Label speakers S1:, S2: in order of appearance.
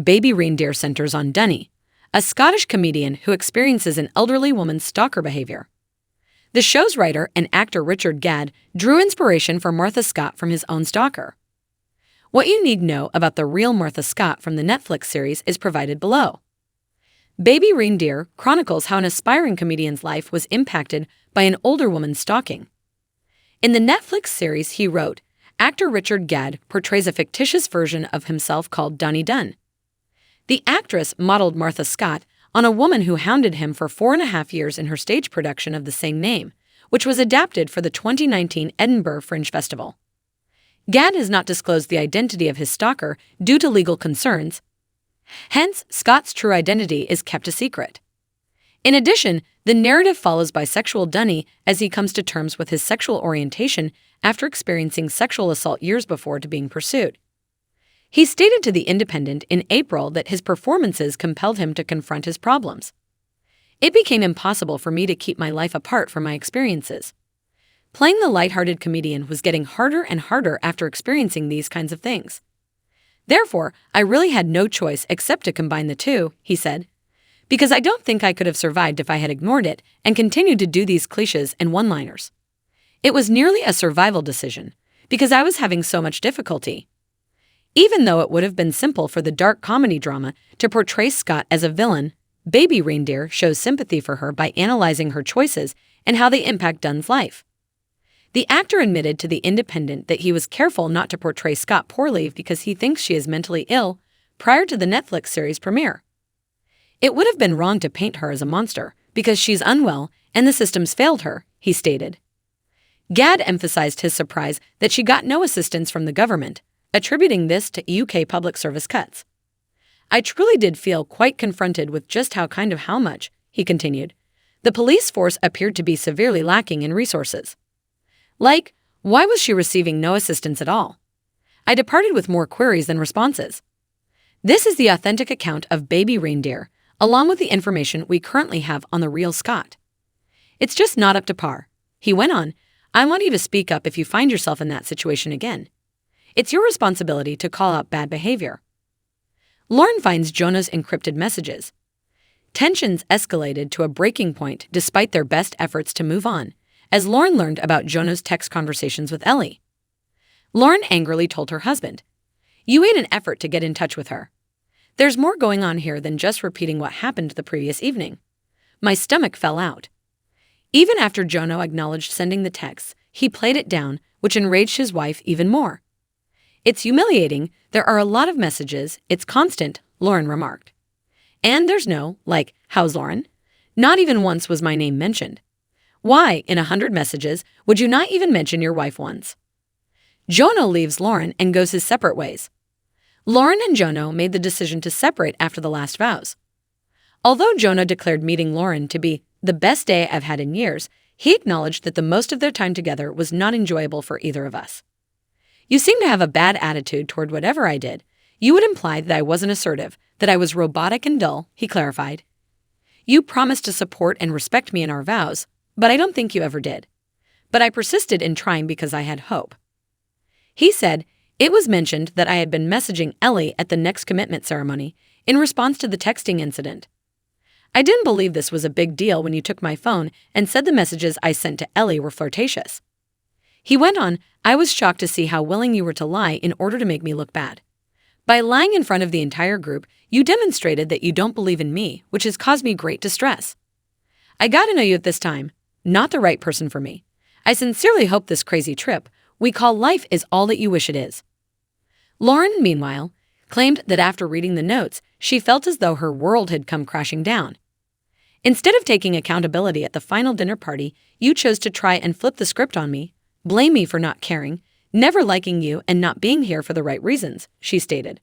S1: Baby reindeer centers on Dunny, a Scottish comedian who experiences an elderly woman's stalker behavior. The show's writer and actor Richard Gadd drew inspiration for Martha Scott from his own stalker. What you need to know about the real Martha Scott from the Netflix series is provided below. Baby Reindeer chronicles how an aspiring comedian's life was impacted by an older woman's stalking. In the Netflix series he wrote, actor Richard Gadd portrays a fictitious version of himself called Dunny Dunn. The actress modeled Martha Scott on a woman who hounded him for 4.5 years in her stage production of the same name, which was adapted for the 2019 Edinburgh Fringe Festival. Gadd has not disclosed the identity of his stalker due to legal concerns. Hence, Scott's true identity is kept a secret. In addition, the narrative follows bisexual Dunny as he comes to terms with his sexual orientation after experiencing sexual assault years before to being pursued. He stated to The Independent in April that his performances compelled him to confront his problems. It became impossible for me to keep my life apart from my experiences. Playing the lighthearted comedian was getting harder and harder after experiencing these kinds of things. Therefore, I really had no choice except to combine the two, he said, because I don't think I could have survived if I had ignored it and continued to do these cliches and one-liners. It was nearly a survival decision, because I was having so much difficulty. Even though it would have been simple for the dark comedy drama to portray Scott as a villain, Baby Reindeer shows sympathy for her by analyzing her choices and how they impact Dunn's life. The actor admitted to The Independent that he was careful not to portray Scott poorly because he thinks she is mentally ill prior to the Netflix series premiere. It would have been wrong to paint her as a monster because she's unwell and the systems failed her, he stated. Gadd emphasized his surprise that she got no assistance from the government, attributing this to UK public service cuts. I truly did feel quite confronted with just how much, he continued. The police force appeared to be severely lacking in resources. Like, why was she receiving no assistance at all? I departed with more queries than responses. This is the authentic account of Baby Reindeer, along with the information we currently have on the real Scott. It's just not up to par. He went on, I want you to speak up if you find yourself in that situation again. It's your responsibility to call out bad behavior. Lauren finds Jono's encrypted messages. Tensions escalated to a breaking point despite their best efforts to move on, as Lauren learned about Jono's text conversations with Ellie. Lauren angrily told her husband, "You made an effort to get in touch with her. There's more going on here than just repeating what happened the previous evening." My stomach fell out. Even after Jono acknowledged sending the texts, he played it down, which enraged his wife even more. "It's humiliating, there are a lot of messages, it's constant," Lauren remarked. "And there's no, like, how's Lauren? Not even once was my name mentioned. Why, in 100 messages, would you not even mention your wife once?" Jono leaves Lauren and goes his separate ways. Lauren and Jono made the decision to separate after the last vows. Although Jono declared meeting Lauren to be the best day I've had in years, he acknowledged that the most of their time together was not enjoyable for either of us. "You seem to have a bad attitude toward whatever I did. You would imply that I wasn't assertive, that I was robotic and dull," he clarified. "You promised to support and respect me in our vows, but I don't think you ever did. But I persisted in trying because I had hope." He said, "It was mentioned that I had been messaging Ellie at the next commitment ceremony in response to the texting incident. I didn't believe this was a big deal when you took my phone and said the messages I sent to Ellie were flirtatious." He went on, "I was shocked to see how willing you were to lie in order to make me look bad. By lying in front of the entire group, you demonstrated that you don't believe in me, which has caused me great distress. I got to know you at this time. Not the right person for me. I sincerely hope this crazy trip we call life is all that you wish it is." Lauren, meanwhile, claimed that after reading the notes, she felt as though her world had come crashing down. "Instead of taking accountability at the final dinner party, you chose to try and flip the script on me, blame me for not caring, never liking you, and not being here for the right reasons," she stated.